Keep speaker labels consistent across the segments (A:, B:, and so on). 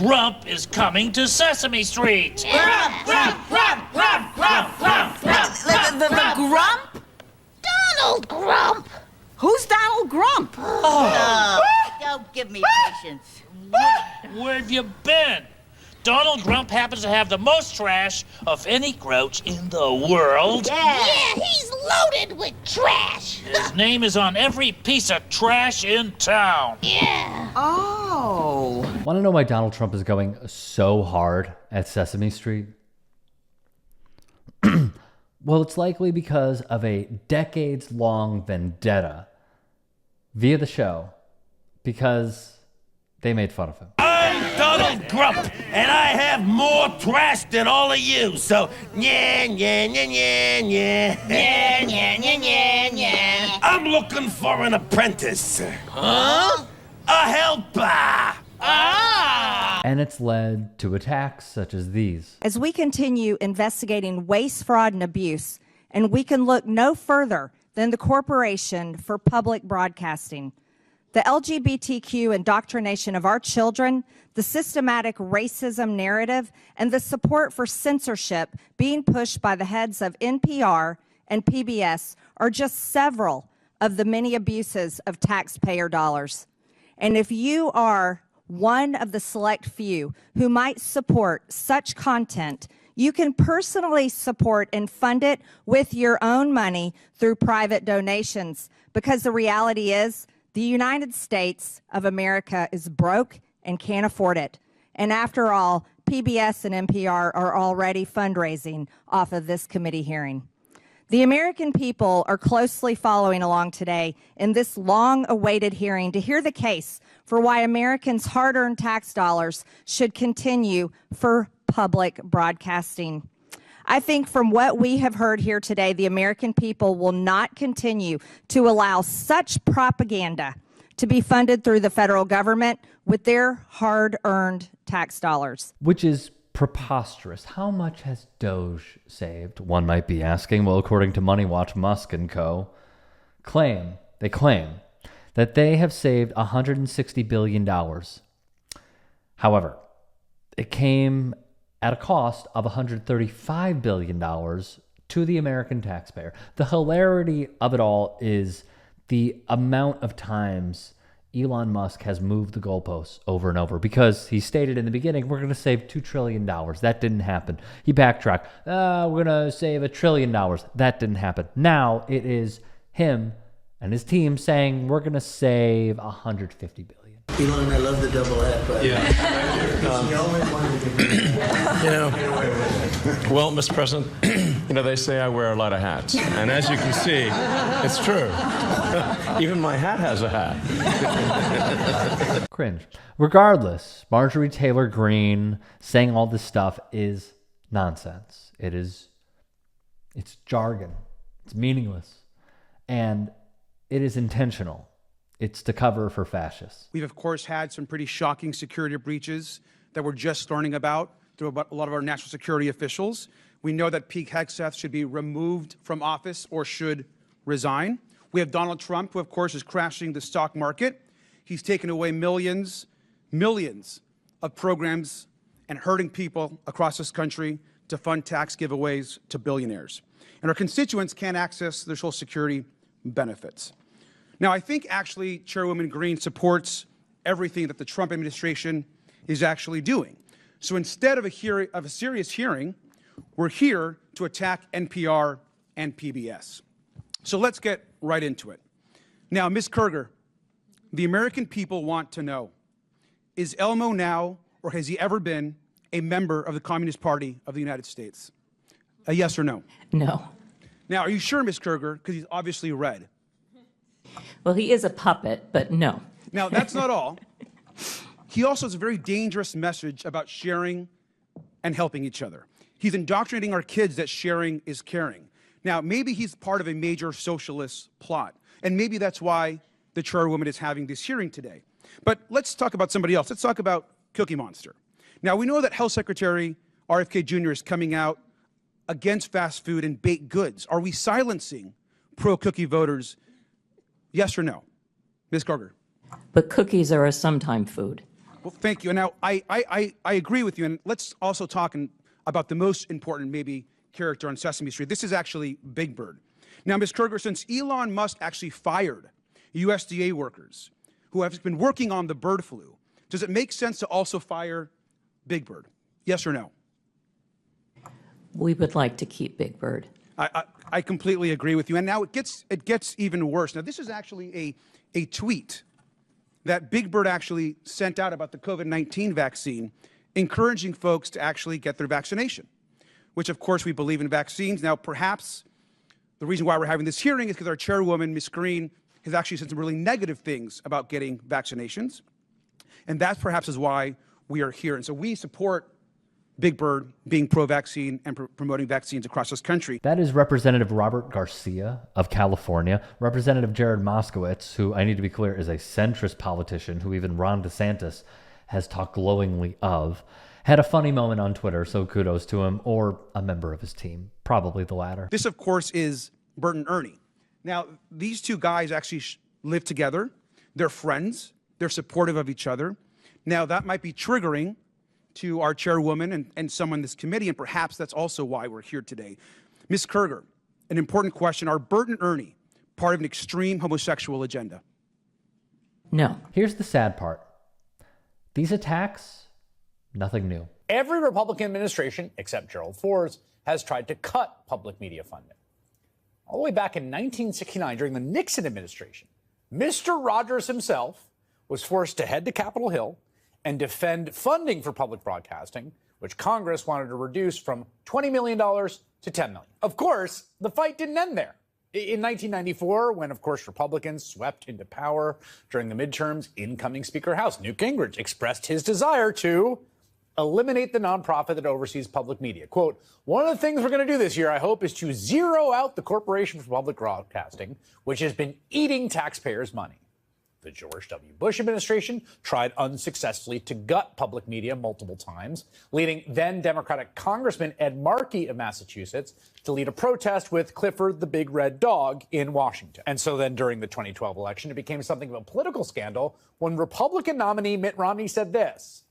A: Grump is coming to Sesame Street.
B: Grump, Grump, Grump, Grump, Grump, Grump, Grump.
C: The Grump?
B: Donald Grump.
C: Who's Donald Grump?
B: Don't give me patience.
A: Where have you been? Donald Grump happens to have the most trash of any grouch in the world.
B: Yeah, he's loaded with trash.
A: His name is on every piece of trash in town.
B: Yeah.
C: Oh.
D: Want to know why Donald Trump is going so hard at Sesame Street? Well, it's likely because of a decades-long vendetta via the show because they made fun of him.
E: I'm Donald Grump, and I have more trash than all of you, so yeah. I'm looking for an apprentice. Huh? A helper.
D: And it's led to attacks such as these.
F: As we continue investigating waste, fraud, and abuse, and we can look no further than the Corporation for Public Broadcasting, the LGBTQ indoctrination of our children, the systematic racism narrative, and the support for censorship being pushed by the heads of NPR and PBS are just several of the many abuses of taxpayer dollars. And if you are one of the select few who might support such content, you can personally support and fund it with your own money through private donations, because the reality is the United States of America is broke and can't afford it. And after all, PBS and NPR are already fundraising off of this committee hearing. The American people are closely following along today in this long-awaited hearing to hear the case for why Americans' hard-earned tax dollars should continue for public broadcasting. I think from what we have heard here today, the American people will not continue to allow such propaganda to be funded through the federal government with their hard-earned tax dollars.
D: Which is preposterous. How much has Doge saved? One might be asking. Well, according to Money Watch, Musk and co. claim that they have saved $160 billion. However, it came at a cost of $135 billion to the American taxpayer. The hilarity of it all is the amount of times Elon Musk has moved the goalposts over and over, because he stated in the beginning, we're going to save $2 trillion. That didn't happen. He backtracked. We're going to save $1 trillion. That didn't happen. Now it is him and his team saying we're going to save $150 billion.
G: Elon, I love the double hat, but
H: yeah.
G: It's the only one that can
H: Well, Mr. President, they say I wear a lot of hats. And as you can see, it's true. Even my hat has a hat.
D: Cringe. Regardless, Marjorie Taylor Greene saying all this stuff is nonsense. It's jargon. It's meaningless. And it is intentional. It's to cover for fascists.
I: We've, of course, had some pretty shocking security breaches that we're just learning about through a lot of our national security officials. We know that Pete Hegseth should be removed from office or should resign. We have Donald Trump, who, of course, is crashing the stock market. He's taken away millions of programs and hurting people across this country to fund tax giveaways to billionaires. And our constituents can't access their Social Security benefits. Now, I think actually Chairwoman Greene supports everything that the Trump administration is actually doing. So instead of a serious hearing, we're here to attack NPR and PBS. So let's get right into it. Now, Ms. Kerger, the American people want to know, is Elmo now, or has he ever been, a member of the Communist Party of the United States? A yes or no?
J: No.
I: Now, are you sure, Ms. Kerger? Because he's obviously red.
J: Well, he is a puppet, but no.
I: Now, that's not all. He also has a very dangerous message about sharing and helping each other. He's indoctrinating our kids that sharing is caring. Now, maybe he's part of a major socialist plot, and maybe that's why the chairwoman is having this hearing today. But let's talk about somebody else. Let's talk about Cookie Monster. Now, we know that Health Secretary RFK Jr. is coming out against fast food and baked goods. Are we silencing pro-cookie voters? Yes or no? Ms. Kerger?
J: But cookies are a sometime food.
I: Well, thank you. And now I agree with you. And let's also talk about the most important, maybe, character on Sesame Street. This is actually Big Bird. Now, Ms. Kruger, since Elon Musk actually fired USDA workers who have been working on the bird flu, does it make sense to also fire Big Bird? Yes or no?
J: We would like to keep Big Bird.
I: I completely agree with you. And now it gets even worse. Now, this is actually a tweet that Big Bird actually sent out about the COVID-19 vaccine, encouraging folks to actually get their vaccination, which, of course, we believe in vaccines. Now, perhaps the reason why we're having this hearing is because our chairwoman, Ms. Green, has actually said some really negative things about getting vaccinations. And that perhaps is why we are here. And so we support Big Bird being pro-vaccine and promoting vaccines across this country.
D: That is Representative Robert Garcia of California. Representative Jared Moskowitz, who I need to be clear is a centrist politician who even Ron DeSantis has talked glowingly of, had a funny moment on Twitter, so kudos to him, or a member of his team, probably the latter.
I: This, of course, is Bert and Ernie. Now, these two guys actually live together. They're friends. They're supportive of each other. Now, that might be triggering to our chairwoman and someone in this committee, and perhaps that's also why we're here today. Ms. Kruger, an important question. Are Bert and Ernie part of an extreme homosexual agenda?
J: No.
D: Here's the sad part. These attacks, nothing new.
K: Every Republican administration, except Gerald Ford's, has tried to cut public media funding. All the way back in 1969, during the Nixon administration, Mr. Rogers himself was forced to head to Capitol Hill and defend funding for public broadcasting, which Congress wanted to reduce from $20 million to $10 million. Of course, the fight didn't end there. In 1994, when, of course, Republicans swept into power during the midterms, incoming Speaker of the House Newt Gingrich expressed his desire to eliminate the nonprofit that oversees public media. Quote, one of the things we're going to do this year, I hope, is to zero out the Corporation for Public Broadcasting, which has been eating taxpayers' money. The George W. Bush administration tried unsuccessfully to gut public media multiple times, leading then Democratic Congressman Ed Markey of Massachusetts to lead a protest with Clifford the Big Red Dog in Washington. And so then during the 2012 election, it became something of a political scandal when Republican nominee Mitt Romney said this.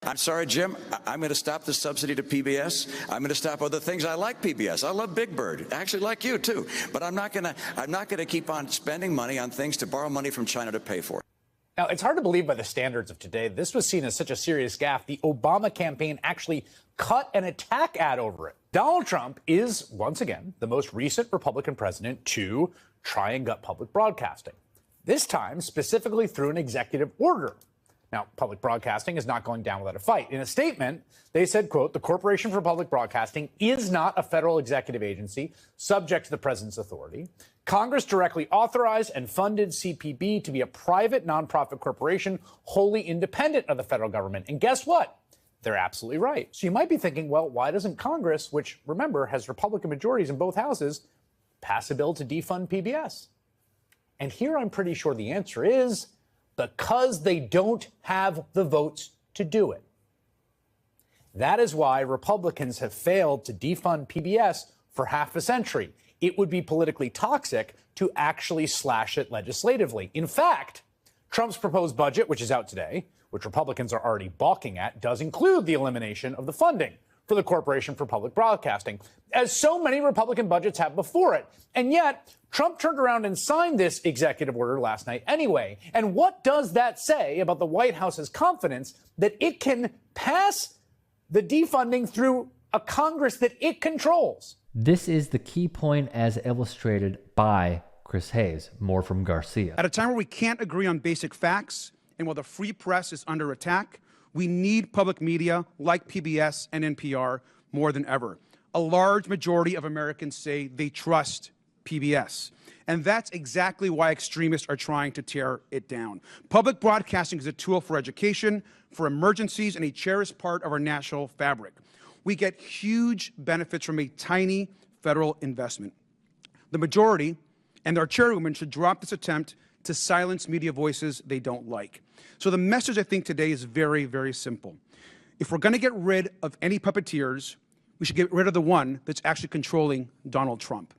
L: I'm sorry, Jim. I'm going to stop the subsidy to PBS. I'm going to stop other things. I like PBS. I love Big Bird. I actually like you too. But I'm not going to keep on spending money on things to borrow money from China to pay for.
K: Now, it's hard to believe by the standards of today, this was seen as such a serious gaffe. The Obama campaign actually cut an attack ad over it. Donald Trump is, once again, the most recent Republican president to try and gut public broadcasting. This time, specifically through an executive order. Now, public broadcasting is not going down without a fight. In a statement, they said, quote, the Corporation for Public Broadcasting is not a federal executive agency subject to the president's authority. Congress directly authorized and funded CPB to be a private nonprofit corporation wholly independent of the federal government. And guess what? They're absolutely right. So you might be thinking, well, why doesn't Congress, which, remember, has Republican majorities in both houses, pass a bill to defund PBS? And here I'm pretty sure the answer is because they don't have the votes to do it. That is why Republicans have failed to defund PBS for half a century. It would be politically toxic to actually slash it legislatively. In fact, Trump's proposed budget, which is out today, which Republicans are already balking at, does include the elimination of the funding for the Corporation for Public Broadcasting, as so many Republican budgets have before it. And yet, Trump turned around and signed this executive order last night anyway. And what does that say about the White House's confidence that it can pass the defunding through a Congress that it controls?
D: This is the key point as illustrated by Chris Hayes. More from Garcia.
I: At a time where we can't agree on basic facts, and while the free press is under attack, we need public media like PBS and NPR more than ever. A large majority of Americans say they trust PBS. And that's exactly why extremists are trying to tear it down. Public broadcasting is a tool for education, for emergencies, and a cherished part of our national fabric. We get huge benefits from a tiny federal investment. The majority and our chairwoman should drop this attempt to silence media voices they don't like. So the message, I think, today is very, very simple. If we're going to get rid of any puppeteers, we should get rid of the one that's actually controlling Donald Trump.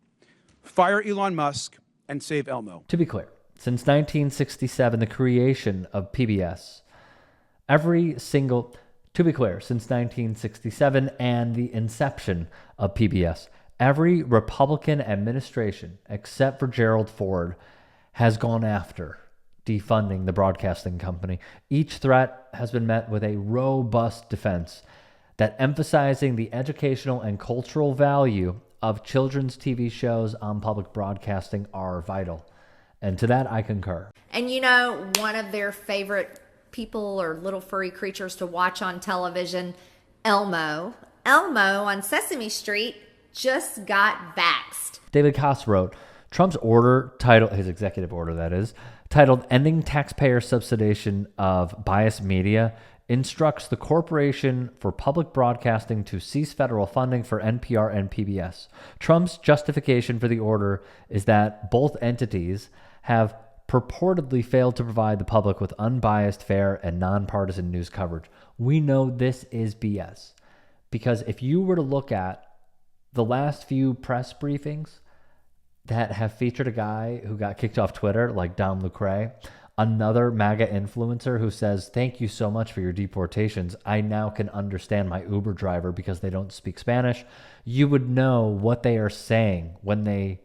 I: Fire Elon Musk and save Elmo.
D: To be clear, since 1967, the creation of PBS, To be clear, since 1967 and the inception of PBS, every Republican administration, except for Gerald Ford, has gone after defunding the broadcasting company. Each threat has been met with a robust defense that emphasizing the educational and cultural value of children's TV shows on public broadcasting are vital. And to that, I concur.
M: And one of their favorite people or little furry creatures to watch on television, Elmo. Elmo on Sesame Street just got vaxxed.
D: David Koss wrote, Trump's order, his executive order that is, titled Ending Taxpayer Subsidization of Biased Media, instructs the Corporation for Public Broadcasting to cease federal funding for NPR and PBS. Trump's justification for the order is that both entities have purportedly failed to provide the public with unbiased, fair, and nonpartisan news coverage. We know this is BS. Because if you were to look at the last few press briefings that have featured a guy who got kicked off Twitter, like Dom Lucre, another MAGA influencer who says, thank you so much for your deportations. I now can understand my Uber driver because they don't speak Spanish. You would know what they are saying when they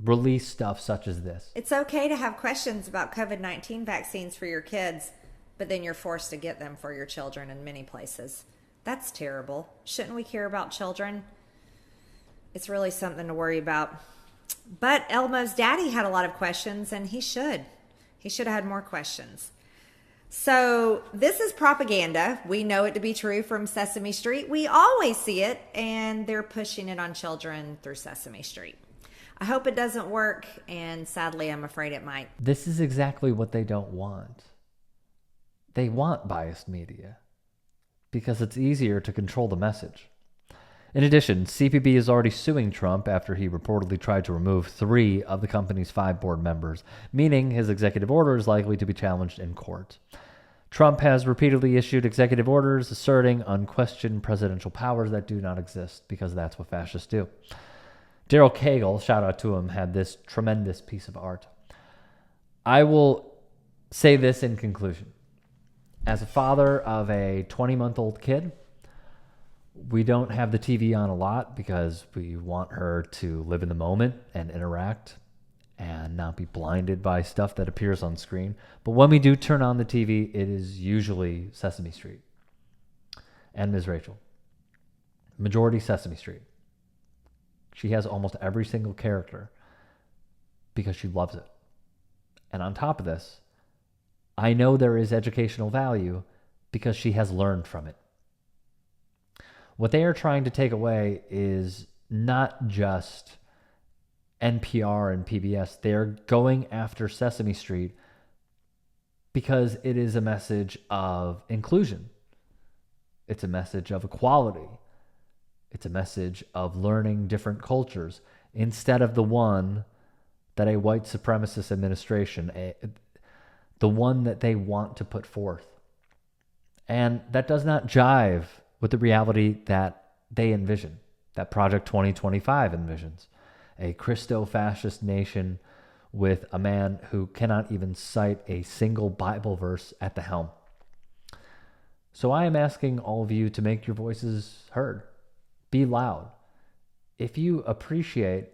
D: release stuff such as this.
M: It's okay to have questions about COVID-19 vaccines for your kids, but then you're forced to get them for your children in many places. That's terrible. Shouldn't we care about children? It's really something to worry about. But Elmo's daddy had a lot of questions, and he should. He should have had more questions. So this is propaganda. We know it to be true from Sesame Street. We always see it, and they're pushing it on children through Sesame Street. I hope it doesn't work, and sadly, I'm afraid it might.
D: This is exactly what they don't want. They want biased media because it's easier to control the message. In addition, CPB is already suing Trump after he reportedly tried to remove 3 of the company's 5 board members, meaning his executive order is likely to be challenged in court. Trump has repeatedly issued executive orders asserting unquestioned presidential powers that do not exist because that's what fascists do. Daryl Cagle, shout out to him, had this tremendous piece of art. I will say this in conclusion. As a father of a 20-month-old kid, we don't have the TV on a lot because we want her to live in the moment and interact and not be blinded by stuff that appears on screen. But when we do turn on the TV, it is usually Sesame Street and Ms. Rachel. Majority Sesame Street. She has almost every single character because she loves it. And on top of this, I know there is educational value because she has learned from it. What they are trying to take away is not just NPR and PBS. They're going after Sesame Street because it is a message of inclusion. It's a message of equality. It's a message of learning different cultures instead of the one that a white supremacist administration, the one that they want to put forth. And that does not jive with the reality that they envision, that Project 2025 envisions. A Christo-fascist nation with a man who cannot even cite a single Bible verse at the helm. So I am asking all of you to make your voices heard. Be loud. If you appreciate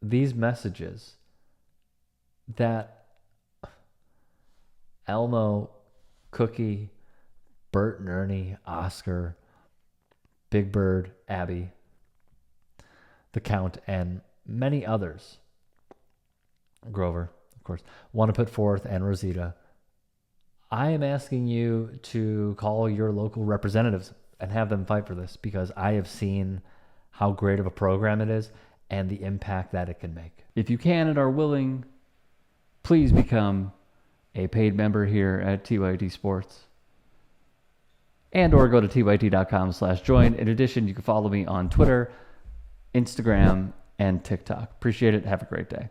D: these messages that Elmo, Cookie, Bert and Ernie, Oscar, Big Bird, Abby, the Count, and many others, Grover, of course, want to put forth, and Rosita, I am asking you to call your local representatives and have them fight for this because I have seen how great of a program it is and the impact that it can make.
N: If you can and are willing, please become a paid member here at TYT Sports. And or go to tyt.com/join. In addition, you can follow me on Twitter, Instagram, and TikTok. Appreciate it. Have a great day.